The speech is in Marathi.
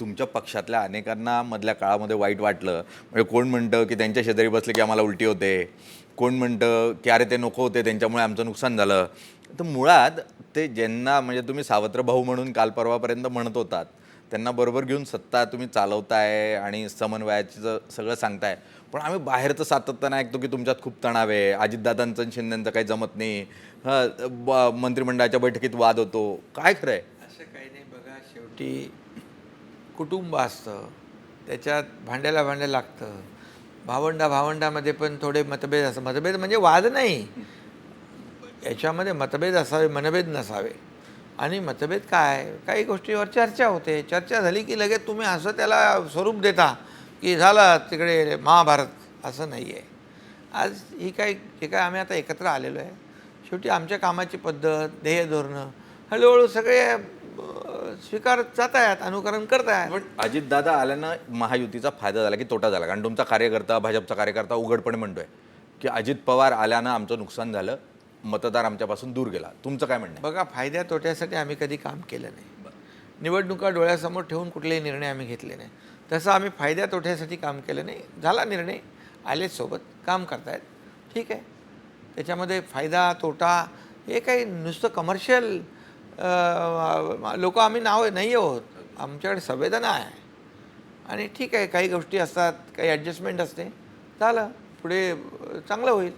तुमच्या पक्षातल्या अनेकांना मधल्या काळामध्ये वाईट वाटलं. म्हणजे कोण म्हणतं की त्यांच्या शेजारी बसले की आम्हाला उलटी होते, कोण म्हणतं की अरे ते नको होते त्यांच्यामुळे आमचं नुकसान झालं. तर मुळात ते ज्यांना म्हणजे तुम्ही सावत्र भाऊ म्हणून काल परवापर्यंत म्हणत होतात, त्यांना बरोबर घेऊन सत्ता तुम्ही चालवताय आणि समन्वयाचं सगळं सांगताय. पण आम्ही बाहेरचं सातत्यानं ऐकतो की तुमच्यात खूप तणाव आहे, अजितदादांचं आणि शिंदेंचं काही जमत नाही, मंत्रिमंडळाच्या बैठकीत वाद होतो. काय खरं आहे? असं काही नाही. बघा, शेवटी कुटुंब असतं, त्याच्यात भांड्याला भांडं लागतं. भावंडामध्ये पण थोडे मतभेद असतात. मतभेद म्हणजे वाद नाही, याच्यामध्ये मतभेद असावे, मनभेद नसावे. आणि मतभेद काय, काही गोष्टीवर चर्चा होते. चर्चा झाली की लगेच तुम्ही असं त्याला स्वरूप देता की झालं तिकडे महाभारत. असं नाही आहे. आज ही काय, जे काय आम्ही आता एकत्र आलेलो आहे, शेवटी आमच्या कामाची पद्धत, ध्येय धोरणं हळूहळू सगळे स्वीकारत जात आहेत, अनुकरण करत आहेत. पण अजितदादा आल्यानं महायुतीचा फायदा झाला की तोटा झाला? कारण तुमचा कार्यकर्ता, भाजपचा कार्यकर्ता उघडपणे म्हणतोय की अजित पवार आल्यानं आमचं नुकसान झालं, मतदार आमच्यापासून दूर गेला. तुमचं काय म्हणणं आहे? बघा, फायद्या तोट्यासाठी आम्ही कधी काम केलं नाही. निवडणुका डोळ्यासमोर ठेवून कुठलेही निर्णय आम्ही घेतले नाही. तसं आम्ही फायद्या तोट्यासाठी काम केलं नाही. झाला निर्णय, आले सोबत काम करतायत, ठीक आहे. त्याच्यामध्ये फायदा तोटा हे काही नुसतं कमर्शियल लोक आम्ही नाही आहोत. आमच्याकडे संवेदना आहे. आणि ठीक आहे, काही गोष्टी असतात, काही ॲडजस्टमेंट असते, झालं पुढे चांगलं होईल.